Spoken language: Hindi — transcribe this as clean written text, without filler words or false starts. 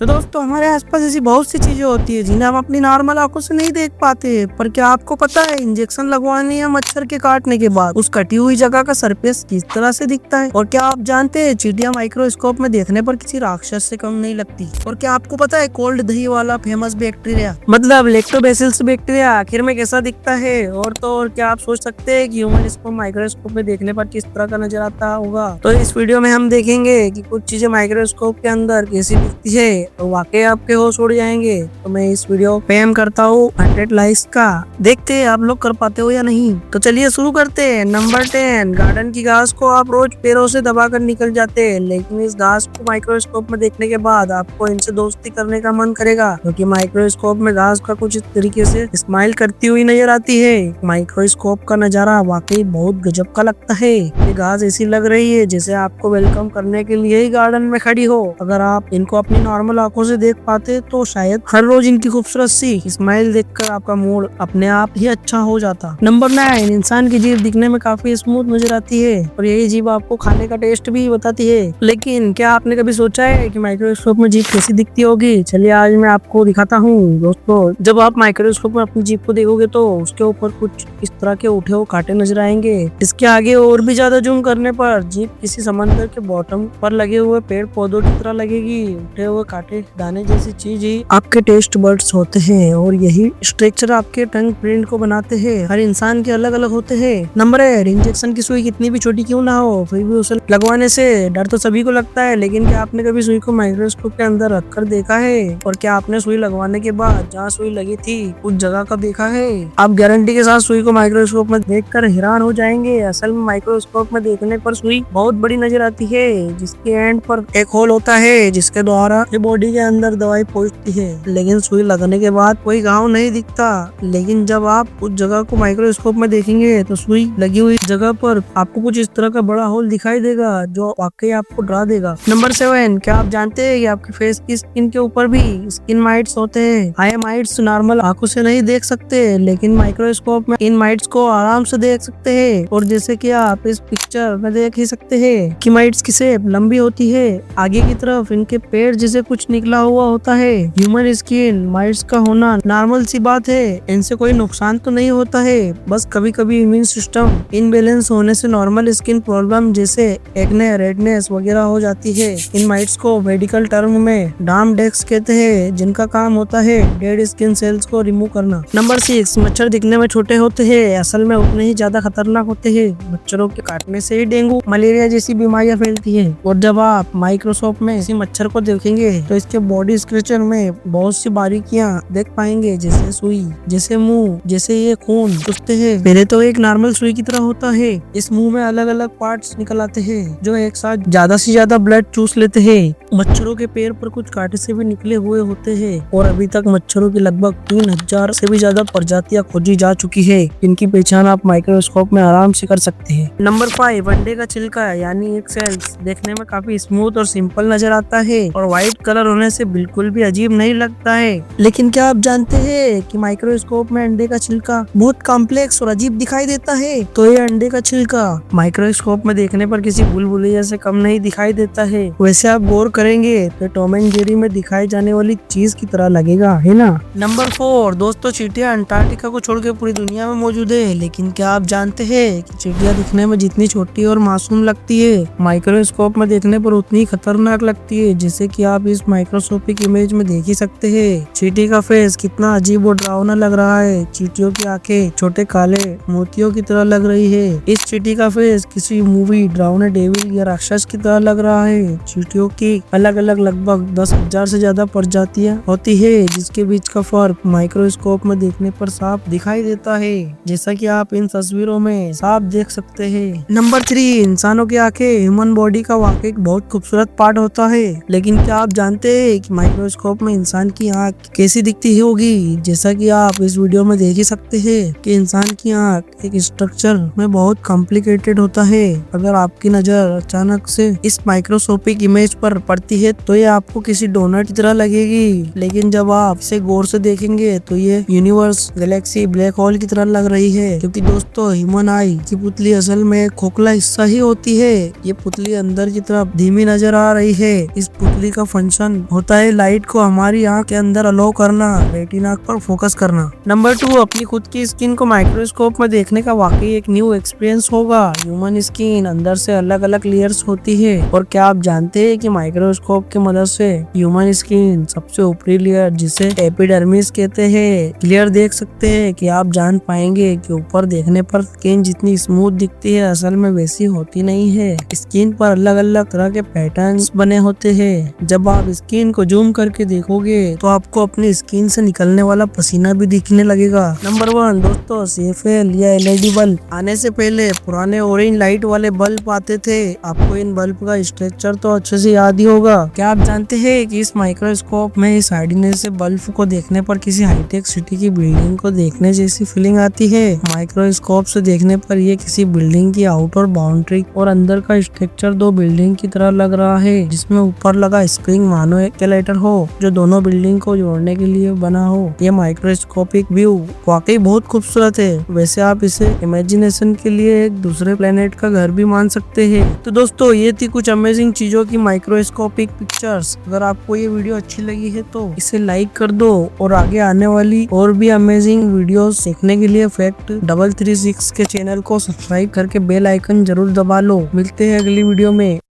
तो दोस्तों हमारे आसपास ऐसी बहुत सी चीजें होती है जिन्हें हम अपनी नॉर्मल आंखों से नहीं देख पाते। पर क्या आपको पता है इंजेक्शन लगवाने या मच्छर के काटने के बाद उस कटी हुई जगह का सरफेस किस तरह से दिखता है? और क्या आप जानते हैं चींटियां माइक्रोस्कोप में देखने पर किसी राक्षस से कम नहीं लगती? और क्या आपको पता है कोल्ड दही वाला फेमस बैक्टीरिया मतलब लैक्टोबैसिलस बैक्टीरिया आखिर में कैसा दिखता है? और तो और क्या आप सोच सकते हैं कि ह्यूमन इसको माइक्रोस्कोप में देखने पर किस तरह का नजर आता होगा? तो इस वीडियो में हम देखेंगे कि कुछ चीजें माइक्रोस्कोप के अंदर कैसी दिखती है, तो वाकई आपके होश उड़ जाएंगे। तो मैं इस वीडियो पे एम करता हूँ 100 लाइक्स का। देखते हैं आप लोग कर पाते हो या नहीं। तो चलिए शुरू करते हैं। नंबर 10, गार्डन की घास को आप रोज पैरों से दबाकर निकल जाते हैं, लेकिन इस घास को माइक्रोस्कोप में देखने के बाद आपको इनसे दोस्ती करने का मन करेगा, क्योंकि माइक्रोस्कोप में घास का कुछ इस तरीके से स्माइल करती हुई नजर आती है। माइक्रोस्कोप का नजारा वाकई बहुत गजब का लगता है। ये घास ऐसी लग रही है जैसे आपको वेलकम करने के लिए ही गार्डन में खड़ी हो। अगर आप इनको अपनी नॉर्मल आंखों से देख पाते तो शायद हर रोज इनकी खूबसूरत सी स्माइल देखकर आपका मूड अपने आप ही अच्छा हो जाता। नंबर 9, इंसान की जीभ दिखने में काफी स्मूथ नजर आती है और यही जीभ आपको खाने का टेस्ट भी बताती है। लेकिन क्या आपने कभी सोचा है कि माइक्रोस्कोप में जीभ कैसी दिखती होगी? चलिए आज मैं आपको दिखाता हूँ। दोस्तों, जब आप माइक्रोस्कोप में अपनी जीभ को देखोगे तो उसके ऊपर कुछ इस तरह के उठे हुए कांटे नजर आएंगे। इसके आगे और भी ज्यादा जूम करने पर जीभ किसी समंदर के बॉटम पर लगे हुए पेड़ पौधों की तरह लगेगी। उठे हुए कांटे दाने जैसी चीज ही आपके टेस्ट बड्स होते हैं और यही स्ट्रक्चर आपके टंग प्रिंट को बनाते हैं। हर इंसान के अलग अलग होते हैं। नंबर 8, इंजेक्शन की सुई कितनी भी छोटी क्यों ना हो, फिर भी उसे लगवाने से डर तो सभी को लगता है। लेकिन क्या आपने कभी सुई को माइक्रोस्कोप के अंदर रखकर देखा है? और क्या आपने सुई लगवाने के बाद जहाँ सुई लगी थी उस जगह का देखा है? आप गारंटी के साथ सुई को माइक्रोस्कोप में देखकर हैरान हो जाएंगे। असल में माइक्रोस्कोप में देखने पर सुई बहुत बड़ी नजर आती है, जिसके एंड पर एक होल होता है जिसके द्वारा बॉडी के अंदर दवाई पहुंचती है। लेकिन सुई लगने के बाद कोई घाव नहीं दिखता। लेकिन जब आप उस जगह को माइक्रोस्कोप में देखेंगे तो सुई लगी हुई जगह पर आपको कुछ इस तरह का बड़ा होल दिखाई देगा जो वाकई आपको डरा देगा। नंबर 7, क्या आप जानते हैं कि आपके फेस की स्किन के ऊपर भी स्किन माइट्स होते हैं? आई माइट्स नॉर्मल आंखों से नहीं देख सकते, लेकिन माइक्रोस्कोप में इन माइट्स को आराम से देख सकते हैं। और जैसे कि आप इस पिक्चर में देख ही सकते हैं कि माइट्स की शेप लंबी होती है, आगे की तरफ इनके पेड़ जैसे कुछ निकला हुआ होता है। ह्यूमन स्किन माइट्स का होना नॉर्मल सी बात है, इनसे कोई नुकसान तो नहीं होता है। बस कभी कभी इम्यून सिस्टम इनबैलेंस होने से नॉर्मल स्किन प्रॉब्लम जैसे एक्ने, रेडनेस वगैरह हो जाती है। इन माइट्स को मेडिकल टर्म में डार्म डेक्स कहते हैं, जिनका काम होता है डेड स्किन सेल्स को रिमूव करना। नंबर 6, मच्छर दिखने में छोटे होते हैं, असल में उतने ही ज्यादा खतरनाक होते हैं। मच्छरों के काटने से ही डेंगू, मलेरिया जैसी बीमारियां फैलती है। और जब आप माइक्रोस्कोप में इसी मच्छर को देखेंगे तो इसके बॉडी स्ट्रक्चर में बहुत सी बारीकियां देख पाएंगे, जैसे सुई, जैसे मुंह, जैसे ये खून चूसते हैं। पहले तो एक नॉर्मल सुई की तरह होता है। इस मुंह में अलग अलग पार्ट्स निकल आते हैं जो एक साथ ज्यादा से ज्यादा ब्लड चूस लेते हैं। मच्छरों के पैर पर कुछ कांटे से भी निकले हुए होते हैं और अभी तक मच्छरों की लगभग 3000 से भी ज्यादा प्रजातियां खोजी जा चुकी है। इनकी पहचान आप माइक्रोस्कोप में आराम से कर सकते हैं। नंबर 5, अंडे का छिलका यानी एग सेल्स देखने में काफी स्मूथ और सिंपल नजर आता है और व्हाइट कलर होने से बिल्कुल भी अजीब नहीं लगता है। लेकिन क्या आप जानते हैं कि माइक्रोस्कोप में अंडे का छिलका बहुत कॉम्प्लेक्स और अजीब दिखाई देता है? तो ये अंडे का छिलका माइक्रोस्कोप में देखने पर किसी बुलबुलिया से कम नहीं दिखाई देता है। वैसे आप गौर करेंगे तो टॉम एंड जेरी में दिखाई जाने वाली चीज की तरह लगेगा, है ना? नंबर 4, दोस्तों चींटियां अंटार्कटिका को छोड़कर पूरी दुनिया में मौजूद है। लेकिन क्या आप जानते हैं कि चींटियां दिखने में जितनी छोटी और मासूम लगती है, माइक्रोस्कोप में देखने पर उतनी खतरनाक लगती है, जैसे कि आप इस माइक्रोस्कोपिक इमेज में देख ही सकते हैं। चींटी का फेस कितना अजीब और डरावना लग रहा है। चींटियों की आंखें छोटे काले मोतियों की तरह लग रही है। इस चींटी का फेस किसी मूवी डरावने डेविल या राक्षस की तरह लग रहा है। चींटियों की अलग अलग लगभग 10,000 से ज्यादा प्रजातियां होती है, जिसके बीच का फर्क माइक्रोस्कोप में देखने पर साफ दिखाई देता है, जैसा कि आप इन तस्वीरों में साफ देख सकते हैं। नंबर 3, इंसानों की आंखें ह्यूमन बॉडी का वाकई बहुत खूबसूरत पार्ट होता है। लेकिन क्या आप जानते हैं कि माइक्रोस्कोप में इंसान की आंख कैसी दिखती होगी? जैसा कि आप इस वीडियो में देख ही सकते हैं कि इंसान की आंख एक स्ट्रक्चर में बहुत कॉम्प्लिकेटेड होता है। अगर आपकी नजर अचानक से इस माइक्रोस्कोपिक इमेज पर पड़ती है तो ये आपको किसी डोनट की तरह लगेगी, लेकिन जब आप इसे गौर से देखेंगे तो ये यूनिवर्स, गैलेक्सी, ब्लैक होल की तरह लग रही है। क्योंकि दोस्तों ह्यूमन आई की पुतली असल में एक खोखला हिस्सा ही होती है। ये पुतली अंदर की तरफ धीमी नजर आ रही है। इस पुतली का फंक्शन फंक्शन होता है लाइट को हमारी आंख के अंदर अलो करना, रेटिना पर फोकस करना। नंबर 2, अपनी खुद की स्किन को माइक्रोस्कोप में देखने का वाकई एक न्यू एक्सपीरियंस होगा। ह्यूमन स्किन अंदर से अलग अलग लेयर्स होती है, और क्या आप जानते हैं कि माइक्रोस्कोप की मदद से ह्यूमन स्किन सबसे ऊपरी लेयर जिसे एपिडर्मिस कहते हैं क्लियर देख सकते हैं। कि आप जान पाएंगे कि ऊपर देखने पर स्किन जितनी स्मूथ दिखती है असल में वैसी होती नहीं है। स्किन पर अलग अलग तरह के पैटर्न्स बने होते हैं। जब आप स्किन को जूम करके देखोगे तो आपको अपनी स्किन से निकलने वाला पसीना भी दिखने लगेगा। नंबर 1 दोस्तों, CFL या LED बल्ब आने से पहले पुराने ऑरेंज लाइट वाले बल्ब आते थे। आपको इन बल्ब का स्ट्रक्चर तो अच्छे से याद ही होगा। क्या आप जानते हैं कि इस माइक्रोस्कोप में इस हार्डनेस से बल्ब को देखने पर किसी हाईटेक सिटी की बिल्डिंग को देखने जैसी फीलिंग आती है। माइक्रोस्कोप से देखने पर ये किसी बिल्डिंग की आउटर बाउंड्री और अंदर का स्ट्रक्चर दो बिल्डिंग की तरह लग रहा है, जिसमें ऊपर लगा स्क्रीन मानो एक कैलेटर हो जो दोनों बिल्डिंग को जोड़ने के लिए बना हो। ये माइक्रोस्कोपिक व्यू वाकई बहुत खूबसूरत है। वैसे आप इसे इमेजिनेशन के लिए एक दूसरे प्लेनेट का घर भी मान सकते हैं। तो दोस्तों, ये थी कुछ अमेजिंग चीजों की माइक्रोस्कोपिक पिक्चर्स। अगर आपको ये वीडियो अच्छी लगी है तो इसे लाइक कर दो, और आगे आने वाली और भी अमेजिंग वीडियोस देखने के लिए फैक्ट 336 के चैनल को सब्सक्राइब करके बेल आइकन जरूर दबा लो। मिलते हैं अगली वीडियो में।